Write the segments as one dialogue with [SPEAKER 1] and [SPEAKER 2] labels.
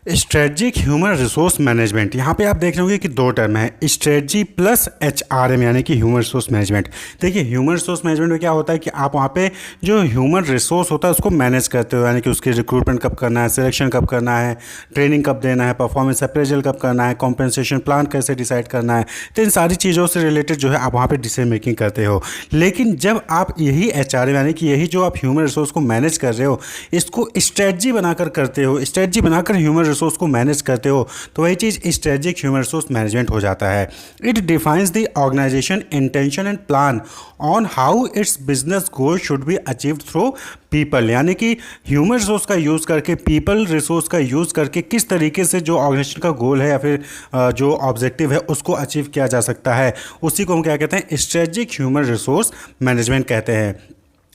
[SPEAKER 1] Strategic human resource management, यहाँ पे आप देख रहे होंगे कि दो टर्म है, स्ट्रेटजी प्लस एचआरएम यानी कि ह्यूमन रिसोर्स मैनेजमेंट। देखिए ह्यूमन रिसोर्स मैनेजमेंट में क्या होता है कि आप वहाँ पे जो ह्यूमन रिसोर्स होता है उसको मैनेज करते हो, यानी कि उसकी रिक्रूटमेंट कब करना है, सिलेक्शन कब करना है, ट्रेनिंग कब देना है, परफॉर्मेंस अप्रेजल कब करना है, कॉम्पेंसेशन प्लान कैसे डिसाइड करना है। तो इन सारी चीज़ों से रिलेटेड जो है आप वहाँ पर डिसीजन मेकिंग करते हो। लेकिन जब आप यही एचआरएम यानी कि यही जो आप ह्यूमन रिसोर्स को मैनेज कर रहे हो इसको स्ट्रेटजी बनाकर करते हो, स्ट्रेटजी बनाकर ह्यूमन रिसोर्स को मैनेज करते हो, तो वही चीज़ स्ट्रेटजिक ह्यूमन रिसोर्स मैनेजमेंट हो जाता है। It defines the organisation intention and plan on how its business goal should be achieved through people, यानी कि ह्यूमन रिसोर्स का यूज़ करके, पीपल रिसोर्स का यूज़ करके किस तरीके से जो ऑर्गेनाइजेशन का गोल है या फिर जो ऑब्जेक्टिव है उसको अचीव किया जा सकता है, उसी को हम क्या कहते हैं, स्ट्रेटजिक ह्यूमन रिसोर्स मैनेजमेंट कहते हैं।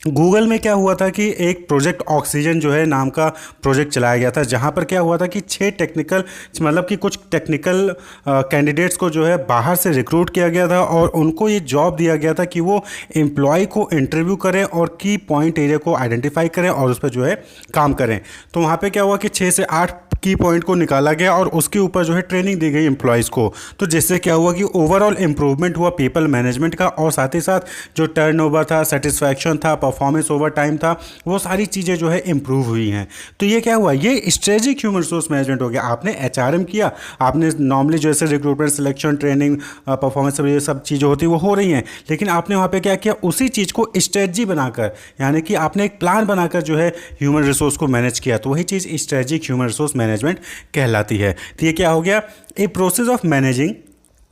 [SPEAKER 1] गूगल में क्या हुआ था कि एक प्रोजेक्ट ऑक्सीजन जो है नाम का प्रोजेक्ट चलाया गया था, जहां पर क्या हुआ था कि 6 टेक्निकल मतलब कि कुछ टेक्निकल कैंडिडेट्स को जो है बाहर से रिक्रूट किया गया था और उनको ये जॉब दिया गया था कि वो एम्प्लॉय को इंटरव्यू करें और की पॉइंट एरिया को आइडेंटिफाई करें और उस पर जो है काम करें। तो वहाँ पे क्या हुआ कि 6 से 8 की पॉइंट को निकाला गया और उसके ऊपर जो है ट्रेनिंग दी गई एम्प्लॉयज़ को। तो जिससे क्या हुआ कि ओवरऑल इंप्रूवमेंट हुआ पीपल मैनेजमेंट का, और साथ ही साथ जो टर्नओवर था, सेटिस्फैक्शन था, परफॉर्मेंस ओवर टाइम था, वो सारी चीज़ें जो है इंप्रूव हुई हैं। तो ये क्या हुआ, ये स्ट्रेटजिक ह्यूमन रिसोर्स मैनेजमेंट हो गया। आपने एचआरएम किया, आपने नॉर्मली जैसे रिक्रूटमेंट, सिलेक्शन, ट्रेनिंग, परफॉर्मेंस, ये सब चीज़ें होती वो हो रही हैं, लेकिन आपने वहाँ पे क्या किया, उसी चीज़ को स्ट्रेटजी बनाकर, यानी कि आपने एक प्लान बनाकर जो है ह्यूमन रिसोर्स को मैनेज किया। तो वही चीज़ स्ट्रेटजिक ह्यूमन रिसोर्स मैनेजमेंट कहलाती है। तो ये क्या हो गया, a process of managing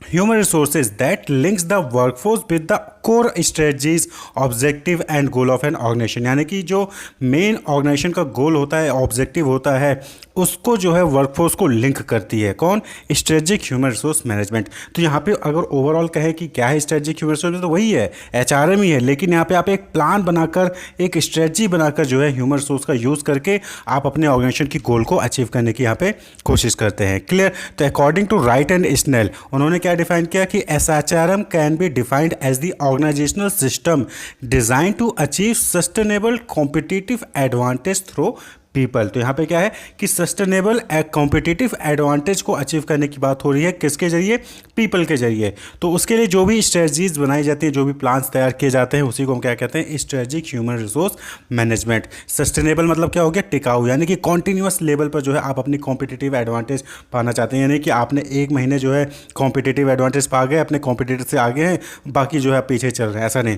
[SPEAKER 1] human resources that links the workforce with the core strategies, objective and goal of an organization, यानी कि जो मेन ऑर्गेनाइजेशन का गोल होता है, ऑब्जेक्टिव होता है, उसको जो है वर्कफोर्स को लिंक करती है। कौन, स्ट्रेटजिक ह्यूमन रिसोर्स मैनेजमेंट। तो यहाँ पे अगर ओवरऑल कहे कि क्या है स्ट्रेटजिक ह्यूमन रिसोर्स, तो वही है, एचआरएम ही है, लेकिन यहाँ पे आप एक प्लान बनाकर, एक स्ट्रेटजी बनाकर जो है ह्यूमन रिसोर्स का यूज़ करके आप अपने ऑर्गेनाइजेशन की गोल को अचीव करने की यहाँ पे कोशिश करते हैं। क्लियर। तो according to Wright and Snell, उन्होंने क्या डिफाइन किया कि SHRM can be defined as the organisational system design to achieve sustainable competitive advantage through people. तो यहाँ पे क्या है कि सस्टेनेबल कॉम्पिटिटिव एडवांटेज को अचीव करने की बात हो रही है, किसके जरिए, पीपल के जरिए। तो उसके लिए जो भी स्ट्रेटजीज बनाई जाती है, जो भी प्लान्स तैयार किए जाते हैं, उसी को हम क्या कहते हैं, strategic human resource management. Sustainable मतलब क्या हो गया, टिकाऊ, यानी कि कॉन्टिन्यूअस लेवल पर जो है आप अपनी कॉम्पिटिटिव एडवांटेज पाना चाहते हैं, यानी कि आपने एक महीने जो है कॉम्पिटिटिव एडवांटेज पा गए, अपने कॉम्पिटिटर से आगे हैं, बाकी जो है पीछे चल रहे हैं, ऐसा नहीं।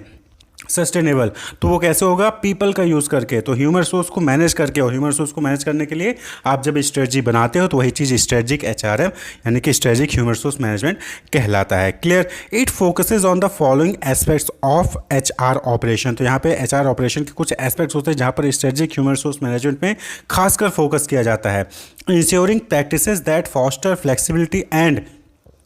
[SPEAKER 1] सस्टेनेबल तो वो कैसे होगा, पीपल का यूज़ करके, तो ह्यूमन रिसोर्स को मैनेज करके। और ह्यूमन रिसोर्स को मैनेज करने के लिए आप जब स्ट्रेटजी बनाते हो तो वही चीज़ स्ट्रेटजिक एचआरएम यानी कि स्ट्रेटजिक ह्यूमन रिसोर्स मैनेजमेंट कहलाता है। Clear. It focuses on the following aspects of HR operation. तो यहाँ पे एचआर ऑपरेशन के कुछ एस्पेक्ट्स होते हैं जहाँ पर स्ट्रेटजिक ह्यूमन रिसोर्स मैनेजमेंट में खासकर फोकस किया जाता है। Ensuring practices that foster flexibility and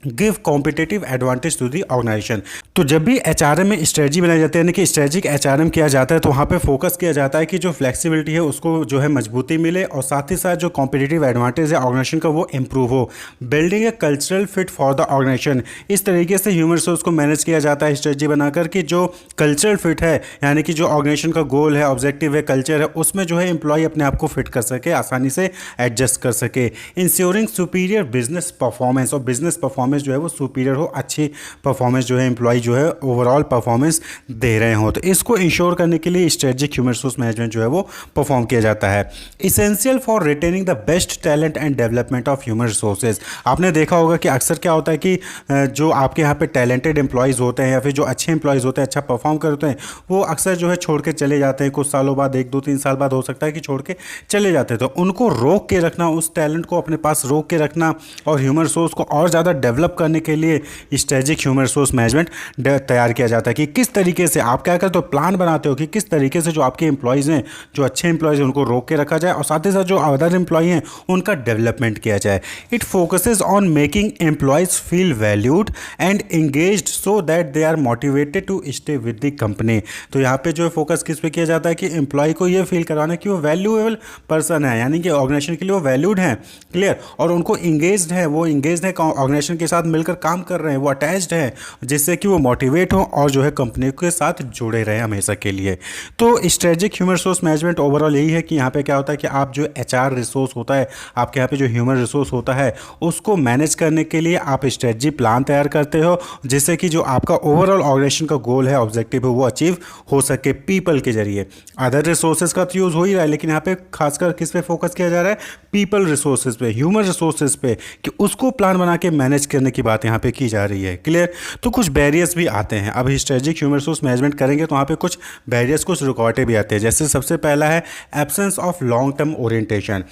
[SPEAKER 1] give competitive advantage to the organisation. तो जब भी एचआरएम में स्ट्रेटजी बनाई जाती है, यानी कि स्ट्रेटजिक एचआरएम किया जाता है, तो वहाँ पे फोकस किया जाता है कि जो फ्लेक्सिबिलिटी है उसको जो है मजबूती मिले, और साथ ही साथ जो कॉम्पिटेटिव एडवांटेज है ऑर्गेनाइजेशन का वो इंप्रूव हो। Building a cultural fit for the organisation, इस तरीके से ह्यूमन रिसोर्स को मैनेज किया जाता है स्ट्रेटजी बनाकर कि जो कल्चरल फिट है, यानी कि जो ऑर्गेनाइजेशन का गोल है, ऑब्जेक्टिव है, कल्चर है, उसमें जो है एम्प्लॉय अपने आप को फिट कर सके, आसानी से एडजस्ट कर सके। इंश्योरिंग सुपीरियर बिजनेस परफॉर्मेंस, और बिजनेस परफॉर्मेंस जो है वो सुपीरियर हो, अच्छी परफॉर्मेंस जो है एम्प्लॉय जो है ओवरऑल परफॉर्मेंस दे रहे हो। तो इसको इंश्योर करने के लिए स्ट्रेटजिक ह्यूमन रिसोर्स मैनेजमेंट जो है वो परफॉर्म किया जाता है। Essential for retaining the best talent and development of human resources. आपने देखा होगा कि अक्सर क्या होता है कि जो आपके यहाँ पे टैलेंटेड एम्प्लॉयज़ होते हैं या फिर जो अच्छे एम्प्लॉयज़ होते हैं, अच्छा परफॉर्म करते हैं, वो अक्सर जो है छोड़ के चले जाते हैं कुछ सालों बाद, 1-2-3 साल बाद हो सकता है कि छोड़ के चले जाते हैं। तो उनको रोक के रखना, उस टैलेंट को अपने पास रोक के रखना और ह्यूमन रिसोर्स को और ज़्यादा डेवलप करने के लिए स्ट्रेटजिक ह्यूमन रिसोर्स मैनेजमेंट तैयार किया जाता है कि किस तरीके से आप क्या करते हो, प्लान बनाते हो कि किस तरीके से जो आपके एम्प्लॉयज़ हैं, जो अच्छे एम्प्लॉयज़ हैं, उनको रोक के रखा जाए और साथ ही साथ जो अदर एम्प्लॉय हैं उनका डेवलपमेंट किया जाए। It focuses on making employees feel valued and engaged so that they are motivated to stay with the company. तो यहाँ पे जो है फोकस किस पे किया जाता है कि एम्प्लॉय को ये फील कराना कि वो वैल्यूएबल पर्सन है, यानी कि ऑर्गेनाइजेशन के लिए वो वैल्यूड हैं। क्लियर। और उनको इंगेज्ड है, वो इंगेज्ड है ऑर्गेनाइजेशन के साथ मिलकर काम कर रहे हैं, वो अटैच्ड है, जिससे कि वो मोटिवेट हों और जो है कंपनी के साथ जुड़े रहें हमेशा के लिए। तो strategic human resource management overall यही है कि यहाँ पे क्या होता है कि आप जो एचआर रिसोर्स होता है, आपके यहाँ पे जो ह्यूमन रिसोर्स होता है, उसको मैनेज करने के लिए आप स्ट्रेटजी प्लान तैयार करते हो, जिससे कि जो आपका ओवरऑल ऑर्गेनाइजेशन का गोल है, ऑब्जेक्टिव है, वो अचीव हो सके पीपल के जरिए। अदर रिसोर्सेज का तो यूज़ हो ही रहा है, लेकिन यहाँ पे खासकर किस पे फोकस किया जा रहा है, पीपल रिसोर्सेज पे, ह्यूमन रिसोर्सेज पे, कि उसको प्लान बना के मैनेज करने की बात यहाँ पे की जा रही है। क्लियर? तो कुछ बैरियर्स भी आते हैं। अब स्ट्रेटेजिक ह्यूमन रिसोर्स मैनेजमेंट करेंगे तो वहाँ पे कुछ बैरियर्स, कुछ रुकावटें भी आते हैं। जैसे सबसे पहला है absence of long term orientation.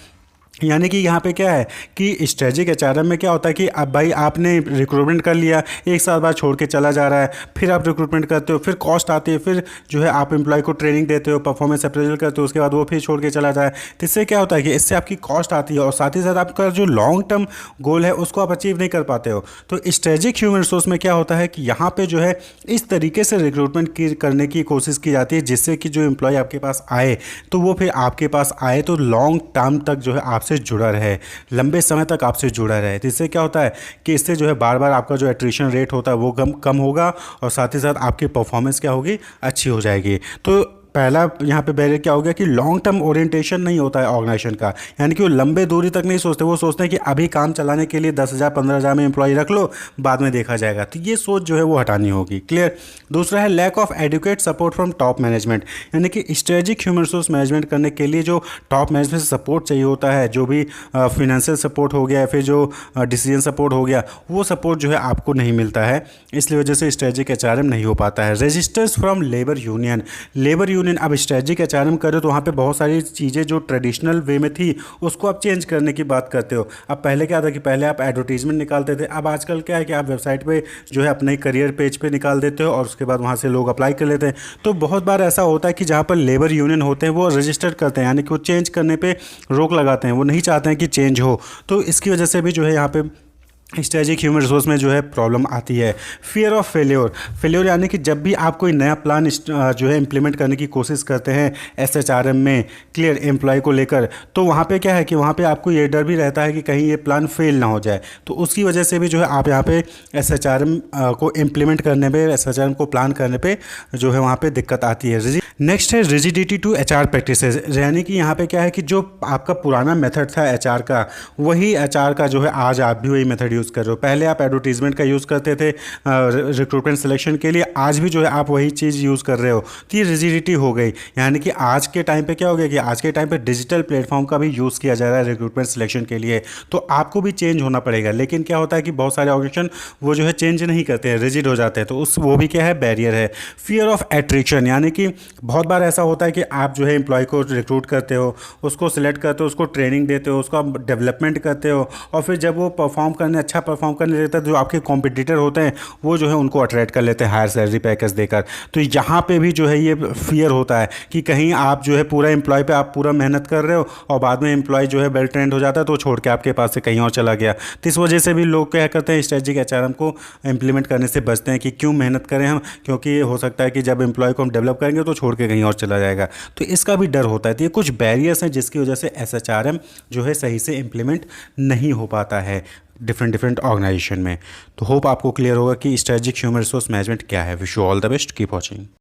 [SPEAKER 1] यानी कि यहाँ पे क्या है कि स्ट्रेटेजिक एचआरएम में क्या होता है कि अब भाई आपने रिक्रूटमेंट कर लिया, एक साल बाद छोड़ के चला जा रहा है, फिर आप रिक्रूटमेंट करते हो, फिर कॉस्ट आती है, फिर जो है आप एम्प्लॉय को ट्रेनिंग देते हो, परफॉर्मेंस अप्रेजल करते हो, उसके बाद वो फिर छोड़ के चला जाए। तो इससे क्या होता है कि इससे आपकी कॉस्ट आती है और साथ ही साथ आपका जो लॉन्ग टर्म गोल है उसको आप अचीव नहीं कर पाते हो। तो स्ट्रेटेजिक ह्यूमन रिसोर्स में क्या होता है कि यहाँ पर जो है इस तरीके से रिक्रूटमेंट करने की कोशिश की जाती है जिससे कि जो एम्प्लॉय आपके पास आए तो वो फिर आपके पास आए तो लॉन्ग टर्म तक जो है आपसे जुड़ा रहे, लंबे समय तक आपसे जुड़ा रहे। तो इससे क्या होता है कि इससे जो है बार बार आपका जो एट्रिशन रेट होता है वो कम होगा और साथ ही साथ आपकी परफॉर्मेंस क्या होगी, अच्छी हो जाएगी। तो पहला यहाँ पे बैरियर क्या हो गया कि लॉन्ग टर्म ओरिएंटेशन नहीं होता है ऑर्गेनाइजेशन का, यानी कि वो लंबे दूरी तक नहीं सोचते, वो सोचते हैं कि अभी काम चलाने के लिए 10,000 15,000 में एम्प्लॉय रख लो, बाद में देखा जाएगा। तो ये सोच जो है वो हटानी होगी। क्लियर? दूसरा है lack of adequate support from top management. यानी कि स्ट्रेटेजिक ह्यूमन रिसोर्स मैनेजमेंट करने के लिए जो टॉप मैनेजमेंट से सपोर्ट चाहिए होता है, जो भी फिनेंशियल सपोर्ट हो गया, फिर जो डिसीजन सपोर्ट हो गया, वो सपोर्ट जो है आपको नहीं मिलता है। इसलिए वजह से स्ट्रेटेजिक एचआरएम नहीं हो पाता है। Resistance from labour union. अब स्ट्रेटेजिक एचआरएम करो तो वहाँ पे बहुत सारी चीज़ें जो ट्रेडिशनल वे में थी उसको आप चेंज करने की बात करते हो। अब पहले क्या था कि पहले आप एडवर्टीजमेंट निकालते थे, अब आजकल क्या है कि आप वेबसाइट पे जो है अपने करियर पेज पे निकाल देते हो और उसके बाद वहाँ से लोग अप्लाई कर लेते हैं। तो बहुत बार ऐसा होता है कि जहाँ पर लेबर यूनियन होते हैं वो रजिस्टर करते हैं, यानी कि वो चेंज करने पर रोक लगाते हैं, वो नहीं चाहते हैं कि चेंज हो। तो इसकी वजह से भी जो है यहाँ पर स्ट्रेटेजिक ह्यूमन रिसोर्स में जो है प्रॉब्लम आती है। फियर ऑफ फेल्योर यानी कि जब भी आप कोई नया प्लान जो है इम्प्लीमेंट करने की कोशिश करते हैं एसएचआरएम में, क्लियर, एम्प्लॉय को लेकर, तो वहाँ पे क्या है कि वहाँ पे आपको ये डर भी रहता है कि कहीं ये प्लान फेल ना हो जाए। तो उसकी वजह से भी जो है आप यहाँ पे एसएचआरएम को इम्प्लीमेंट करने पे, एसएचआरएम को प्लान करने पे जो है वहाँ पे दिक्कत आती है। नेक्स्ट है रिजिडिटी टू एचआर प्रैक्टिसेस। यानी कि यहाँ पे क्या है कि जो आपका पुराना मेथड था एचआर का, वही एचआर का जो है आज आप भी वही मेथड यूज़ कर रहे हो। पहले आप एडवर्टीजमेंट का यूज़ करते थे रिक्रूटमेंट सिलेक्शन के लिए, आज भी जो है आप वही चीज़ यूज़ कर रहे हो। तो ये रिजिडिटी हो गई। यानी कि आज के टाइम पे क्या हो गया कि आज के टाइम पे डिजिटल प्लेटफॉर्म का भी यूज़ किया जा रहा है रिक्रूटमेंट सिलेक्शन के लिए, तो आपको भी चेंज होना पड़ेगा। लेकिन क्या होता है कि बहुत सारे ऑर्गेनाइजेशन वो जो है चेंज नहीं करते हैं, रिजिड हो जाते हैं, तो वो भी क्या है, बैरियर है। फियर ऑफ एट्रिशन, यानी कि बहुत बार ऐसा होता है कि आप जो है एम्प्लॉय को रिक्रूट करते हो, उसको सिलेक्ट करते हो, उसको ट्रेनिंग देते हो, उसका डेवलपमेंट करते हो, और फिर जब वो अच्छा परफॉर्म करने लगता है तो जो आपके कॉम्पिटिटर होते हैं वो जो है उनको अट्रैक्ट कर लेते हैं हायर सैलरी पैकेज देकर। तो यहाँ पे भी जो है ये फियर होता है कि कहीं आप जो है पूरा एम्प्लॉय पे आप पूरा मेहनत कर रहे हो और बाद में एम्प्लॉय जो है वेल ट्रेंड हो जाता है तो छोड़ के आपके पास से कहीं और चला गया। तो इस वजह से भी लोग क्या करते हैं, स्ट्रेटेजिक एचआरएम को इम्प्लीमेंट करने से बचते हैं कि क्यों मेहनत करें हम, क्योंकि हो सकता है कि जब एम्प्लॉय को हम डेवलप करेंगे तो छोड़ के कहीं और चला जाएगा। तो इसका भी डर होता है। तो ये कुछ बैरियर्स हैं जिसकी वजह से एसएचआरएम जो है सही से इम्प्लीमेंट नहीं हो पाता है डिफरेंट ऑर्गेनाइजेशन में। तो होप आपको क्लियर होगा कि स्ट्रेटेजिक ह्यूमन रिसोर्स मैनेजमेंट क्या है। Wish you all the best, keep watching.